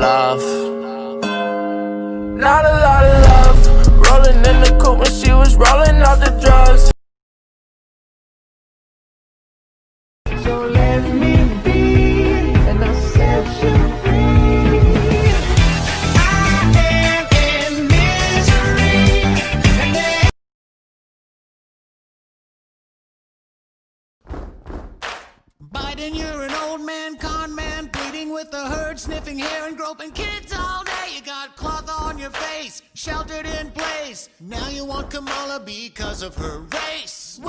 love. Not a lot of love. Rolling in the coupe when she was rolling out the drugs. So let me be, and I'll set you free. I am in misery. Biden, you're an old man, con man, pleading with the herd, sniffing hair and groping kids all day. You got cloth on your face, sheltered in place. Now you want Kamala because of her race.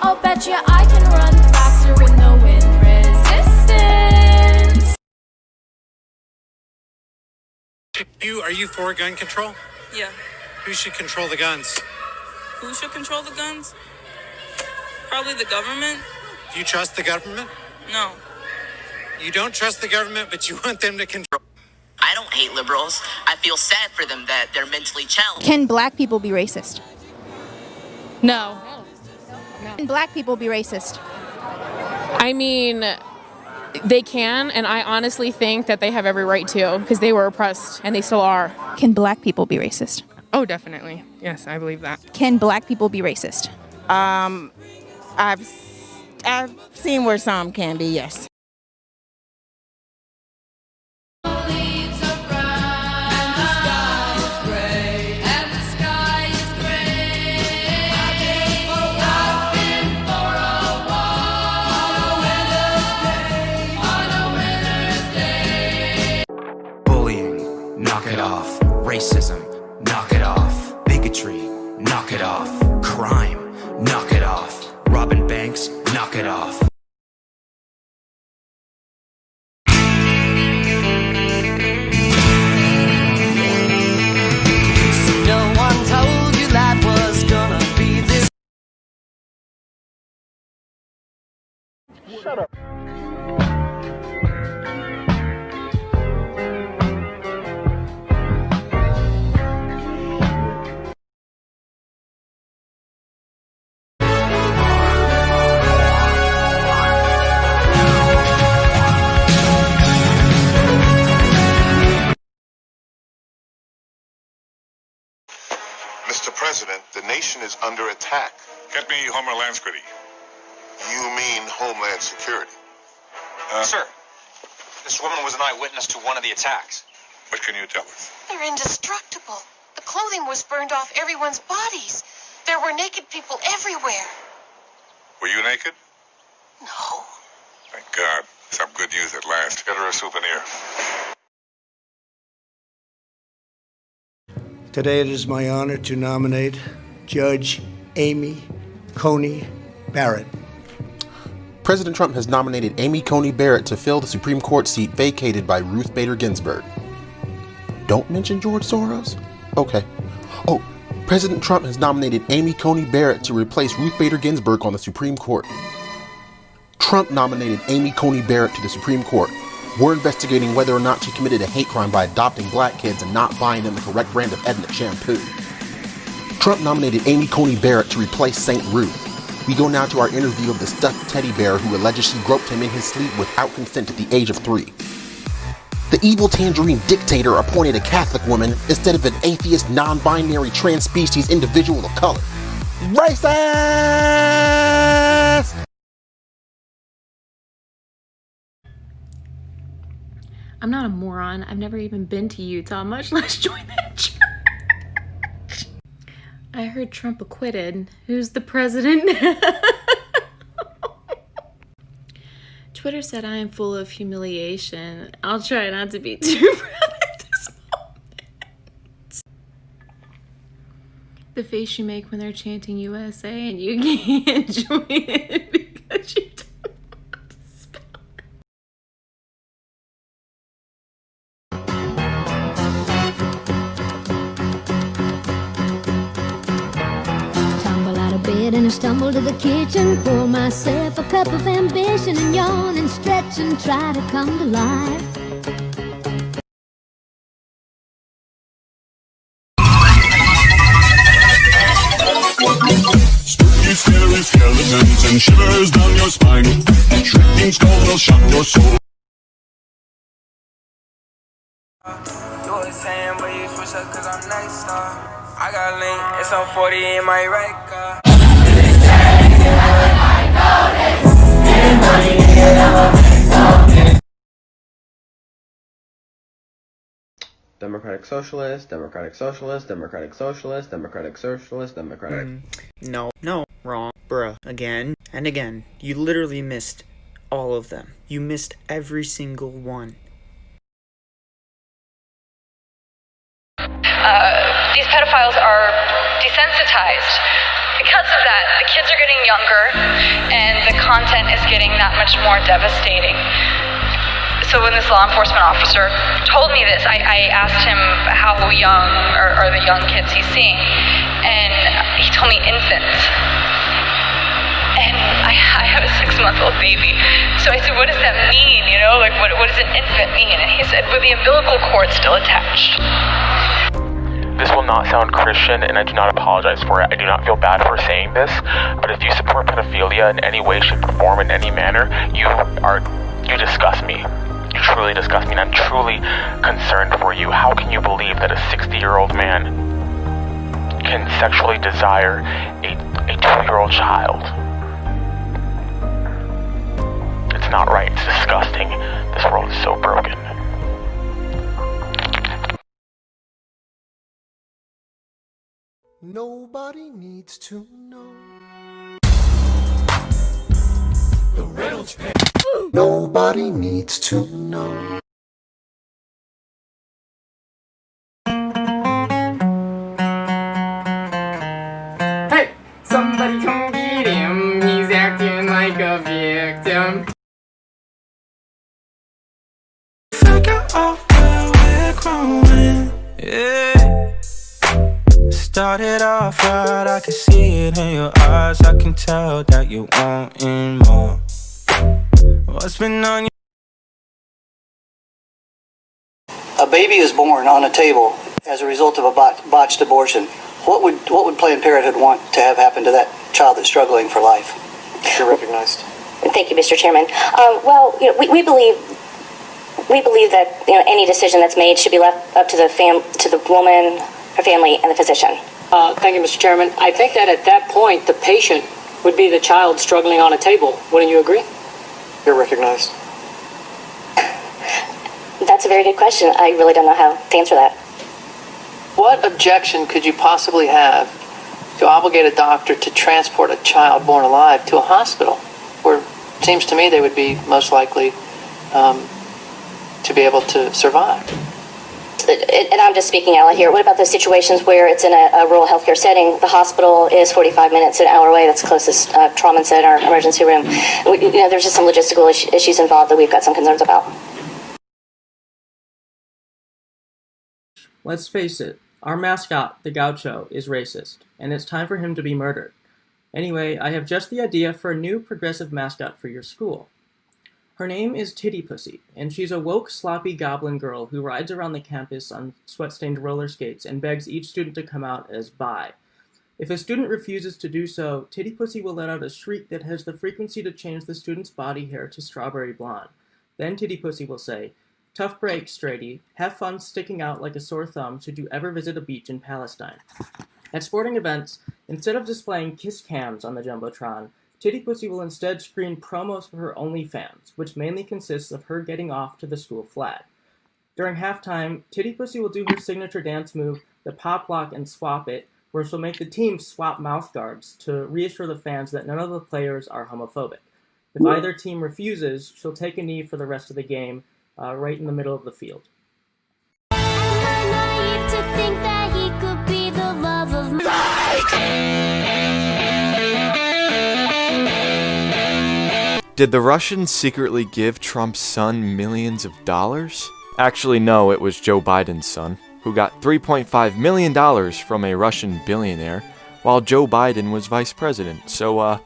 I'll bet you I can run faster with no wind resistance. Are you for gun control? Yeah. Who should control the guns? Who should control the guns? Probably the government. Do you trust the government? No. You don't trust the government, but you want them to control. I don't hate liberals. I feel sad for them that they're mentally challenged. Can black people be racist? No. Can black people be racist? I mean, they can, and I honestly think that they have every right to, because they were oppressed, and they still are. Can black people be racist? Oh, definitely. Yes, I believe that. Can black people be racist? I've seen where some can be, yes. Knock it off. Racism, knock it off. Bigotry, knock it off. Crime, knock it off. Robbing banks, knock it off. No one told you life was gonna be this. Shut up. Mr. President, the nation is under attack. Get me Homeland Security. You mean Homeland Security? Sir, this woman was an eyewitness to one of the attacks. What can you tell us? They're indestructible. The clothing was burned off everyone's bodies. There were naked people everywhere. Were you naked? No. Thank God. Some good news at last. Get her a souvenir. Today it is my honor to nominate Judge Amy Coney Barrett. President Trump has nominated Amy Coney Barrett to fill the Supreme Court seat vacated by Ruth Bader Ginsburg. Don't mention George Soros? Okay. Oh, President Trump has nominated Amy Coney Barrett to replace Ruth Bader Ginsburg on the Supreme Court. Trump nominated Amy Coney Barrett to the Supreme Court. We're investigating whether or not she committed a hate crime by adopting black kids and not buying them the correct brand of ethnic shampoo. Trump nominated Amy Coney Barrett to replace St. Ruth. We go now to our interview of the stuffed teddy bear who allegedly groped him in his sleep without consent at the age of 3. The evil tangerine dictator appointed a Catholic woman instead of an atheist, non-binary, trans-species individual of color. Racist! I'm not a moron. I've never even been to Utah, much less join that church. I heard Trump acquitted. Who's the president now? Twitter said I am full of humiliation. I'll try not to be too proud at this moment. The face you make when they're chanting USA and you can't join it because you don't. And I stumble to the kitchen, pour myself a cup of ambition, and yawn and stretch and try to come to life. sends and shivers down your spine. Shrieking skulls will shock your soul. You was saying, but you switch up cause I'm next star. I got link, it's on 40 in my right car. Democratic Socialist, Democratic Socialist, Democratic Socialist, Democratic Socialist, Democratic. No, wrong, bruh, again and again. You literally missed all of them. You missed every single one. These pedophiles are desensitized. Because of that, the kids are getting younger, and the content is getting that much more devastating. So when this law enforcement officer told me this, I asked him how young are the young kids he's seeing, and he told me infants. And I have a 6-month-old baby. So I said, what does that mean? You know, like what does an infant mean? And he said, with the umbilical cord still attached. This will not sound Christian, and I do not apologize for it. I do not feel bad for saying this, but if you support pedophilia in any way, shape, or form, in any manner, you disgust me. You truly disgust me, and I'm truly concerned for you. How can you believe that a 60-year-old man can sexually desire a 2-year-old child? It's not right. It's disgusting. This world is so broken. Nobody needs to know the Reynolds pen. Nobody needs to know. Hey, somebody come get him. He's acting like a victim. Figure out where we're growing, yeah. Started off right, I can see it in your eyes. I can tell that you wanting more. What's been on your... A baby is born on a table as a result of a botched abortion. What would Planned Parenthood want to have happen to that child that's struggling for life? You're recognized. Thank you, Mr. Chairman. Well, you know, we believe that any decision that's made should be left up to the woman, her family, and the physician. Thank you, Mr. Chairman. I think that at that point, the patient would be the child struggling on a table. Wouldn't you agree? You're recognized. That's a very good question. I really don't know how to answer that. What objection could you possibly have to obligate a doctor to transport a child born alive to a hospital, where it seems to me they would be most likely to be able to survive? And I'm just speaking out loud here. What about those situations where it's in a rural healthcare setting? The hospital is 45 minutes, an hour away. That's the closest trauma center, emergency room. There's just some logistical issues involved that we've got some concerns about. Let's face it, our mascot, the Gaucho, is racist, and it's time for him to be murdered. Anyway, I have just the idea for a new progressive mascot for your school. Her name is Titty Pussy, and she's a woke, sloppy goblin girl who rides around the campus on sweat-stained roller skates and begs each student to come out as bi. If a student refuses to do so, Titty Pussy will let out a shriek that has the frequency to change the student's body hair to strawberry blonde. Then Titty Pussy will say, "Tough break, straighty. Have fun sticking out like a sore thumb should you ever visit a beach in Palestine." At sporting events, instead of displaying kiss cams on the Jumbotron, Titty Pussy will instead screen promos for her OnlyFans, which mainly consists of her getting off to the school flag. During halftime, Titty Pussy will do her signature dance move, the pop lock and swap it, where she'll make the team swap mouth guards to reassure the fans that none of the players are homophobic. If either team refuses, she'll take a knee for the rest of the game, right in the middle of the field. Did the Russians secretly give Trump's son millions of dollars? Actually, no, it was Joe Biden's son, who got $3.5 million from a Russian billionaire, while Joe Biden was vice president. So,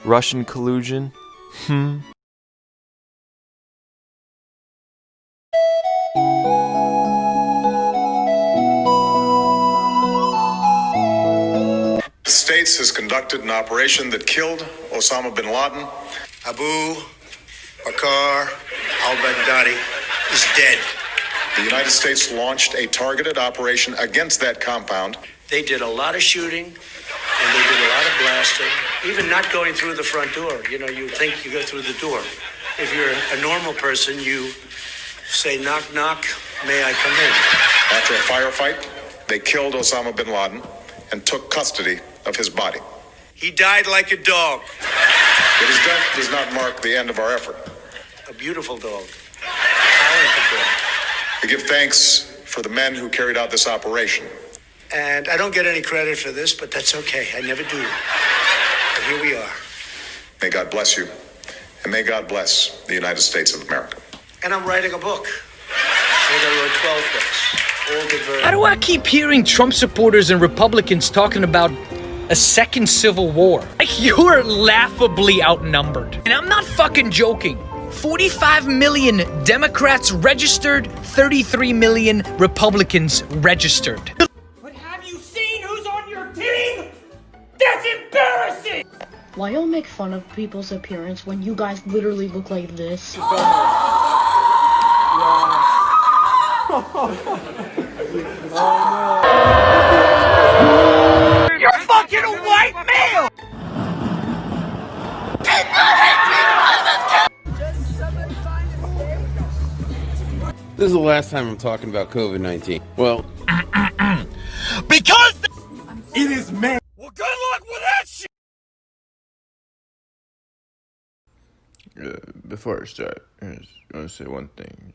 Russian collusion? Stay States has conducted an operation that killed Osama bin Laden. Abu Bakr al-Baghdadi is dead. The United States launched a targeted operation against that compound. They did a lot of shooting, and they did a lot of blasting, even not going through the front door. You know, you think you go through the door. If you're a normal person, you say, knock, knock, may I come in? After a firefight, they killed Osama bin Laden and took custody of his body. He died like a dog. But his death does not mark the end of our effort. A beautiful dog. A talented dog. We give thanks for the men who carried out this operation. And I don't get any credit for this, but that's okay. I never do. But here we are. May God bless you, and may God bless the United States of America. And I'm writing a book. I think I wrote 12 books. All good versions. How do I keep hearing Trump supporters and Republicans talking about a second civil war? Like, you're laughably outnumbered. And I'm not fucking joking. 45 million Democrats registered, 33 million Republicans registered. But have you seen who's on your team? That's embarrassing! Why y'all make fun of people's appearance when you guys literally look like this? You're fucking a white male! This is the last time I'm talking about COVID-19. Well, because it is man. Well, good luck with that shit. Before I start, I just want to say one thing.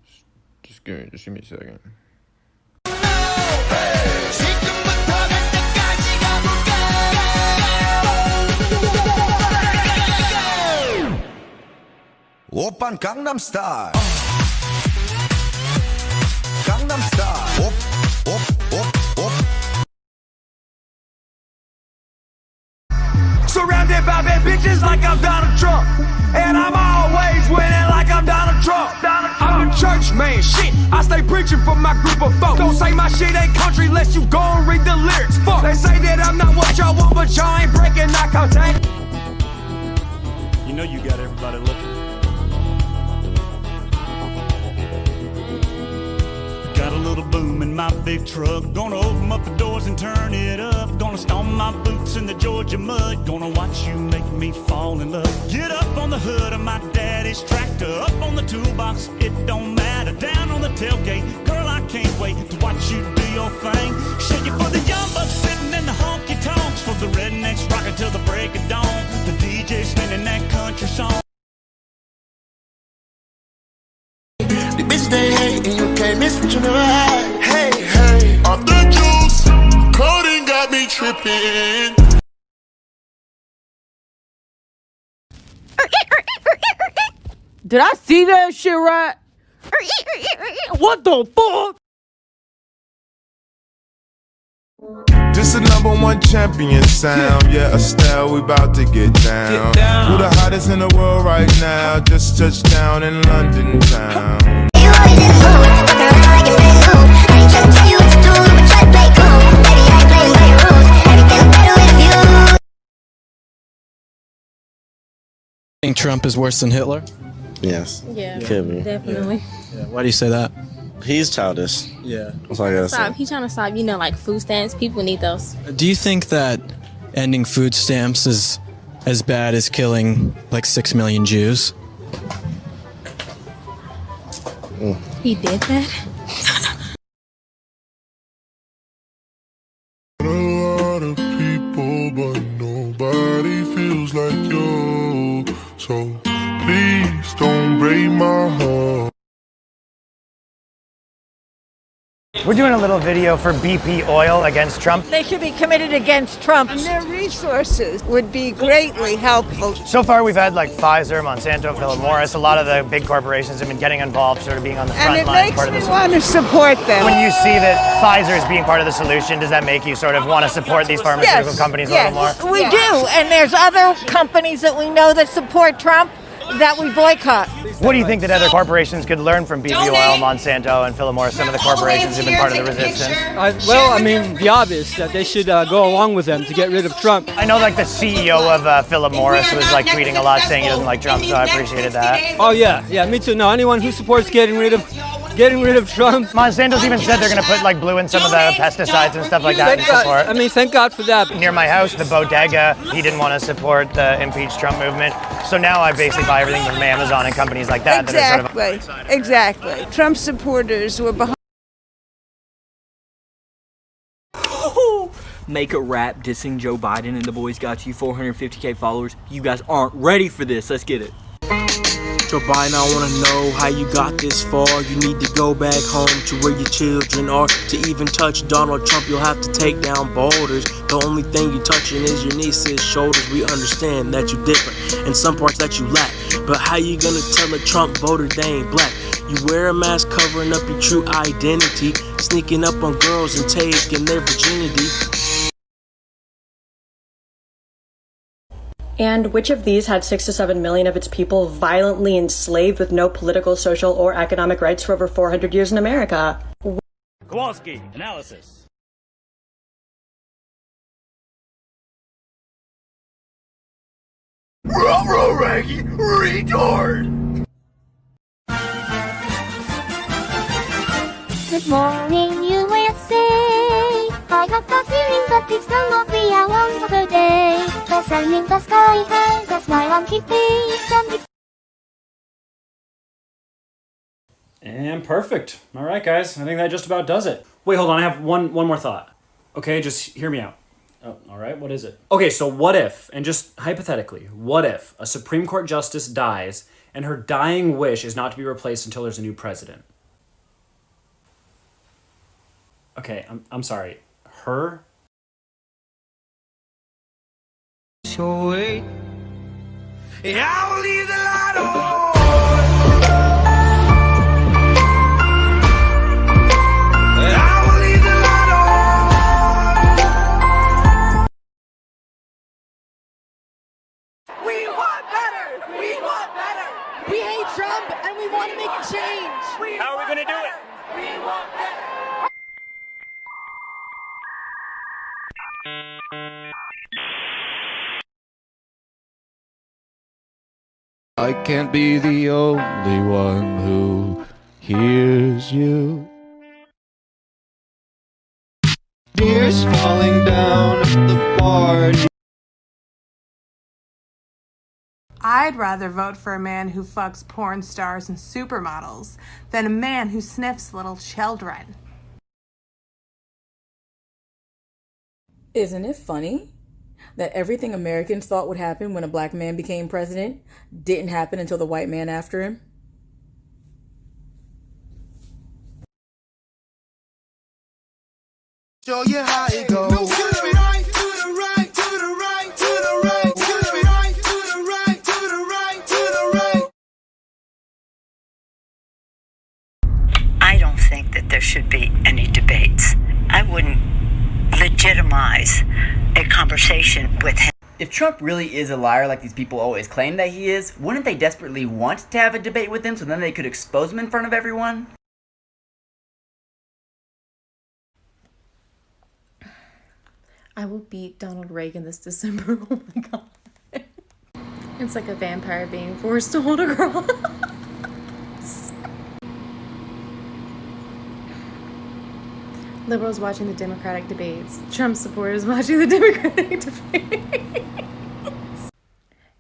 Just give me a second. Oppan Gangnam Style. Gangnam Style. Op. Surrounded by bad bitches like I'm Donald Trump. And I'm always winning like I'm Donald Trump. I'm a church man, shit. I stay preaching for my group of folks. Don't say my shit ain't country unless you go and read the lyrics. Fuck, they say that I'm not what y'all want, but y'all ain't breaking eye contact. You know you got everybody looking. Got a little boom in my big truck. Gonna open up the doors and turn it up. Gonna stomp my boots in the Georgia mud. Gonna watch you make me fall in love. Get up on the hood of my daddy's tractor. Up on the toolbox, it don't matter. Down on the tailgate, girl, I can't wait to watch you do your thing. Shake it for the young bucks sitting in the honky tonks. For the rednecks rocking till the break of dawn. The DJ spinning that country song. The bitch they hate and you can't miss what you never had. Hey, off the juice, codeine got me tripping. Did I see that shit right? What the fuck? This the #1 champion sound. Yeah, Estelle, we about to get down. Who the hottest in the world right now? Just touched down in London town. Think Trump is worse than Hitler? Yes. Yeah, could be. definitely. Yeah. Why do you say that? He's childish. Yeah. That's all I gotta say. He's trying to stop, like food stamps. People need those. Do you think that ending food stamps is as bad as killing like 6 million Jews? He did that? A lot of people, but nobody feels like you. So please don't break my heart. We're doing a little video for BP Oil against Trump. They should be committed against Trump. And their resources would be greatly helpful. So far we've had like Pfizer, Monsanto, Philip Morris, a lot of the big corporations have been getting involved, sort of being on the front line. And it makes me want to support them. When you see that Pfizer is being part of the solution, does that make you sort of want to support these pharmaceutical companies a little more? We do, and there's other companies that we know that support Trump. that we boycott. What do you think that other corporations could learn from BP Oil, Monsanto, and Philip Morris, some of the corporations who've been part of the resistance? Well, I mean, the obvious, that they should go along with them to get rid of Trump. I know like the CEO of Philip Morris was like tweeting a lot saying he doesn't like Trump, so I appreciated that. Oh yeah, me too. No, anyone who supports getting rid of Trump. Monsanto's even said they're going to put like blue in some of the pesticides and stuff like that in support. I mean, thank God for that. Near my house, the bodega, he didn't want to support the impeach Trump movement. So now I basically buy everything from Amazon and companies like that. Exactly. Trump supporters were behind. Make a rap dissing Joe Biden and the boys got you 450K followers. You guys aren't ready for this. Let's get it. Joe Biden, I wanna know how you got this far. You need to go back home to where your children are. To even touch Donald Trump, you'll have to take down boulders. The only thing you touching is your niece's shoulders. We understand that you're different and some parts that you lack. But how you gonna tell a Trump voter they ain't black? You wear a mask covering up your true identity, sneaking up on girls and taking their virginity. And which of these had 6 to 7 million of its people violently enslaved with no political, social, or economic rights for over 400 years in America? Kowalski, analysis. Raggy, retard! Good morning, USA. I got the feeling that it's gonna be a wonderful day. The sun in the sky has a smile on his face. And perfect. All right, guys. I think that just about does it. Wait, hold on. I have one more thought. Okay, just hear me out. Oh, all right. What is it? Okay, so what if, and just hypothetically, what if a Supreme Court justice dies and her dying wish is not to be replaced until there's a new president? Okay, I'm sorry. Her? So wait, I will leave the light on. I will leave the light on. We want better. We want better. We hate Trump and we want to make a change. How are we going to do it? We want better. I can't be the only one who hears you. Tears falling down at the party. I'd rather vote for a man who fucks porn stars and supermodels than a man who sniffs little children. Isn't it funny that everything Americans thought would happen when a black man became president didn't happen until the white man after him? Show you how it goes. To the right, to the right, to the right, to the right, to the right, to the right, to the right, to the right. I don't think that there should be any debates. I wouldn't legitimize a conversation with him. If Trump really is a liar like these people always claim that he is, wouldn't they desperately want to have a debate with him so then they could expose him in front of everyone? I will beat Donald Reagan this December. Oh my god. It's like a vampire being forced to hold a cross. Liberals watching the Democratic debates. Trump supporters watching the Democratic debates.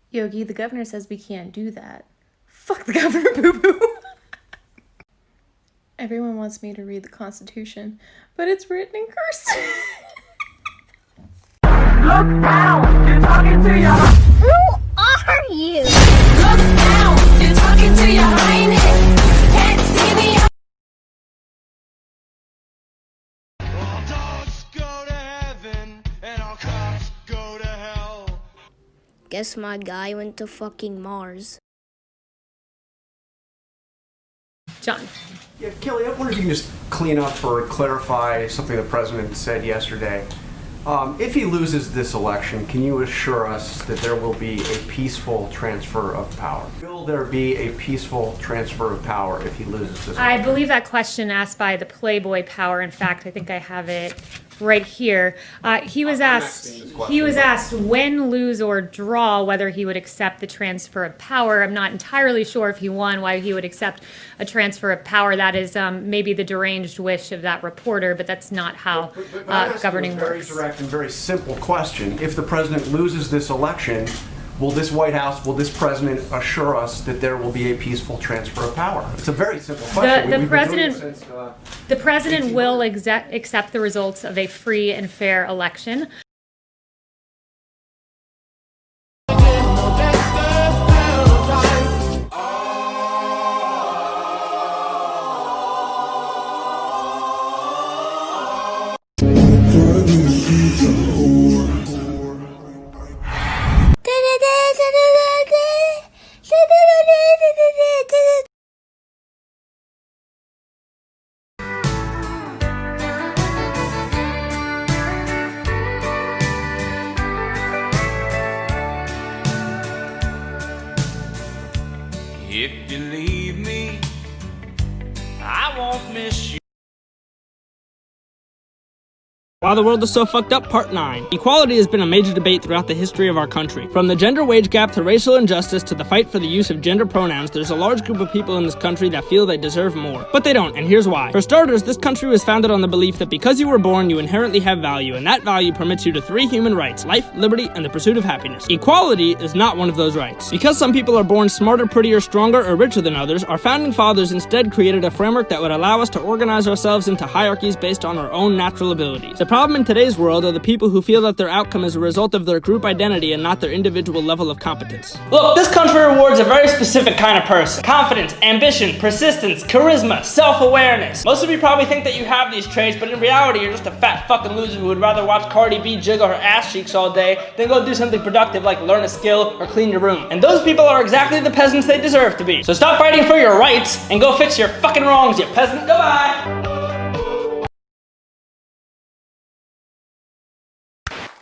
Yogi, the governor says we can't do that. Fuck the governor, boo-boo. Everyone wants me to read the Constitution, but it's written in cursive. Look down, you're talking to your... Who are you? Look down, you're talking to your highness. Can't see me. All dogs go to heaven, and all cops go to hell. Guess my guy went to fucking Mars. John. Yeah, Kelly, I wonder if you can just clean up or clarify something the president said yesterday. If he loses this election, can you assure us that there will be a peaceful transfer of power? Will there be a peaceful transfer of power if he loses this election? I believe that question asked by the Playboy Power. In fact, I think I have it right here. He was asked win, lose, or draw whether he would accept the transfer of power. I'm not entirely sure if he won why he would accept a transfer of power. That is maybe the deranged wish of that reporter, but that's not how governing works. Very direct and very simple question. If the president loses this election, will this White House, will this president assure us that there will be a peaceful transfer of power? It's a very simple question. The president will accept the results of a free and fair election. If you leave me, I won't miss you. Why the World is So Fucked Up, Part 9. Equality has been a major debate throughout the history of our country. From the gender wage gap to racial injustice to the fight for the use of gender pronouns, there's a large group of people in this country that feel they deserve more. But they don't, and here's why. For starters, this country was founded on the belief that because you were born, you inherently have value, and that value permits you to 3 human rights: life, liberty, and the pursuit of happiness. Equality is not one of those rights. Because some people are born smarter, prettier, stronger, or richer than others, our founding fathers instead created a framework that would allow us to organize ourselves into hierarchies based on our own natural abilities. The problem in today's world are the people who feel that their outcome is a result of their group identity and not their individual level of competence. Look, this country rewards a very specific kind of person. Confidence, ambition, persistence, charisma, self-awareness. Most of you probably think that you have these traits, but in reality you're just a fat fucking loser who would rather watch Cardi B jiggle her ass cheeks all day than go do something productive like learn a skill or clean your room. And those people are exactly the peasants they deserve to be. So stop fighting for your rights and go fix your fucking wrongs, you peasant. Goodbye!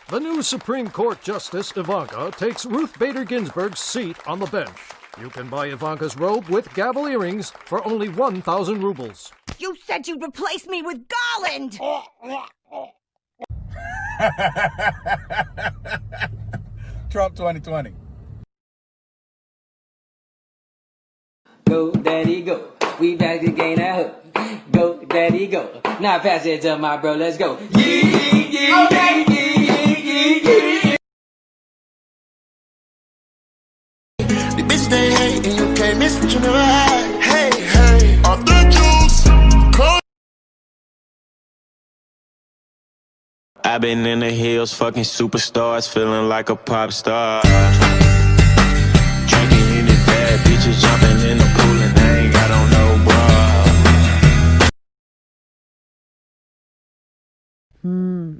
The new Supreme Court Justice Ivanka takes Ruth Bader Ginsburg's seat on the bench. You can buy Ivanka's robe with gavel earrings for only 1,000 rubles. You said you'd replace me with Garland! Trump 2020. Go, daddy, go. We back to gain that hook. Go, daddy, go. Now pass it to my bro, let's go. Okay. The bitch they hate and you can't miss what you never had. Hey, hey, off the juice. I've been in the hills, fucking superstars, feeling like a pop star. Drinking in the bad, bitches jumping in the pool and I ain't got on no bra.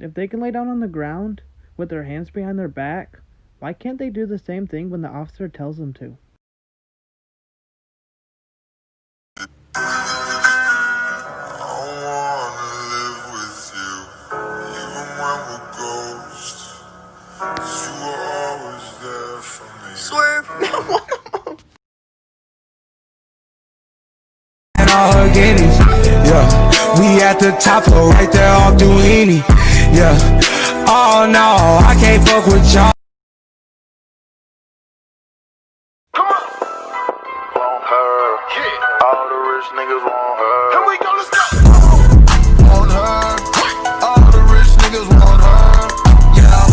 If they can lay down on the ground with their hands behind their back, why can't they do the same thing when the officer tells them to? Swerve. And all her guineas, yeah. We at the top floor, right there off Duini, yeah. Oh no, I can't fuck with y'all. All the rich niggas want her. Here we go, let's go. Want her. All the rich niggas want her. Yeah.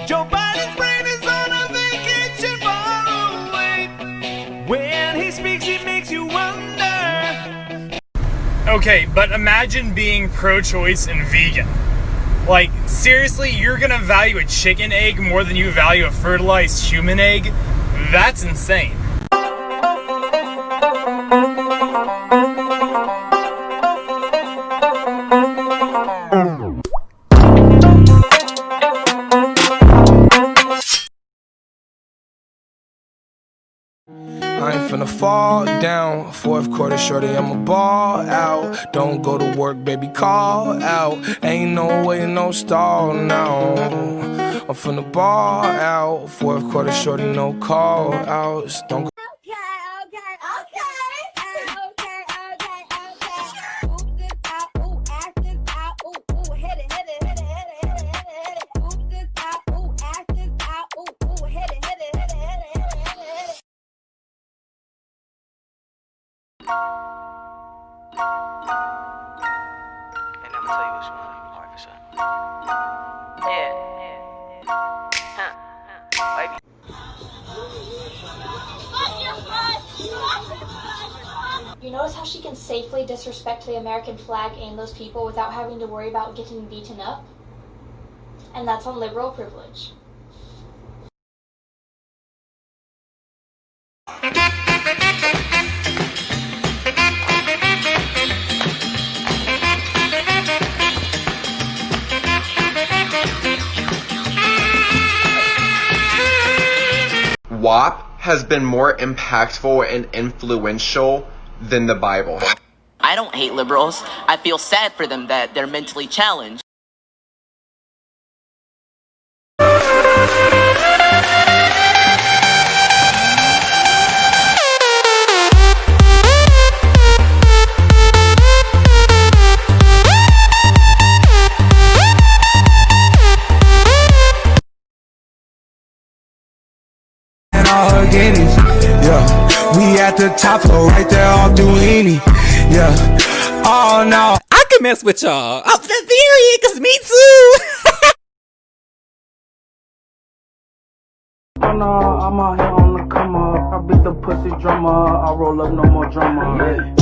Joe Biden's brain is on a vacation far away. When he speaks, he makes you wonder. Okay, but imagine being pro-choice and vegan. Like, seriously, you're gonna value a chicken egg more than you value a fertilized human egg? That's insane. I ain't finna fall down. Fourth quarter, shorty, I'ma ball out. Don't go to work, baby, call out. Ain't no way, no stall now. I'm finna ball out. Fourth quarter, shorty, no call outs. Don't go. You notice how she can safely disrespect the American flag and those people without having to worry about getting beaten up? And that's on liberal privilege. WAP has been more impactful and influential than the Bible. I don't hate liberals. I feel sad for them that they're mentally challenged. Yeah, we at the top floor right there off Duini. Yeah, oh no, I can mess with y'all. Oh, period, cause me too. Oh no, I'm out here on the come up. I beat the pussy drummer. I roll up, no more drama.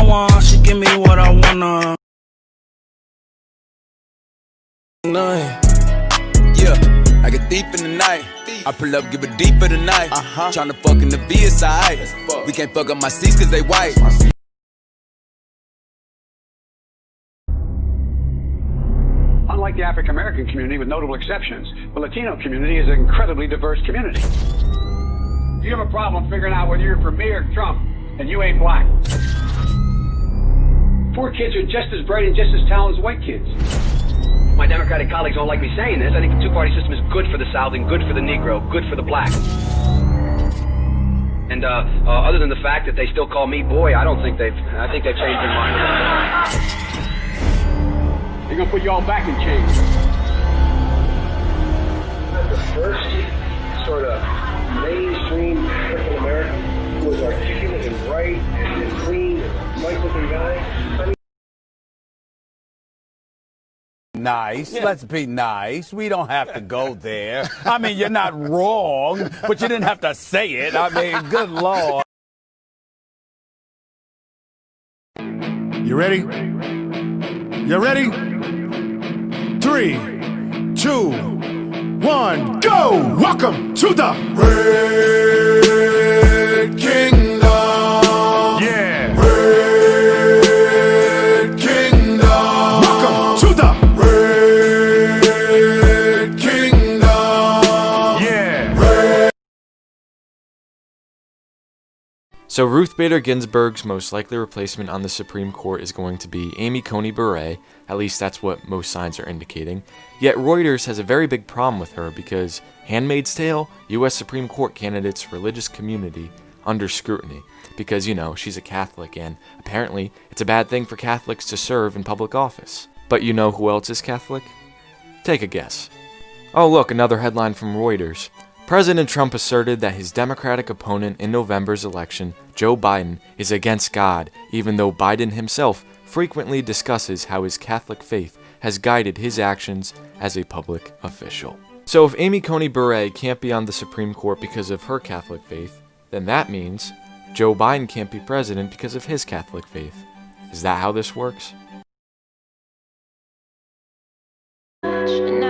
Want, she give me what I wanna. Yeah, I get deep in the night. I pull up, give it deeper tonight. Tryna fuck in the VSI. We can't fuck up my seats cause they white. Unlike the African American community, with notable exceptions, the Latino community is an incredibly diverse community. You have a problem figuring out whether you're for me or Trump, and you ain't black. Poor kids are just as bright and just as talented as white kids. My Democratic colleagues don't like me saying this. I think the two-party system is good for the South and good for the Negro, good for the black. And other than the fact that they still call me boy, I think they've changed their mind. They're gonna put you all back in chains. The first sort of mainstream African American who was articulate and bright and clean, nice-looking guy. Nice. Let's be nice. We don't have to go there. I mean, you're not wrong, but you didn't have to say it. I mean, good Lord. You ready? You ready? 3, 2, 1, go! Welcome to the Red Kingdom. Yeah. Red Kingdom. Welcome to the Red Kingdom. Yeah. Red. So Ruth Bader Ginsburg's most likely replacement on the Supreme Court is going to be Amy Coney Barrett. At least that's what most signs are indicating. Yet Reuters has a very big problem with her because Handmaid's Tale, U.S. Supreme Court candidate's religious community under scrutiny. Because, you know, she's a Catholic and apparently it's a bad thing for Catholics to serve in public office. But you know who else is Catholic? Take a guess. Oh look, another headline from Reuters. President Trump asserted that his Democratic opponent in November's election, Joe Biden, is against God, even though Biden himself frequently discusses how his Catholic faith has guided his actions as a public official. So if Amy Coney Barrett can't be on the Supreme Court because of her Catholic faith, then that means Joe Biden can't be president because of his Catholic faith. Is that how this works? And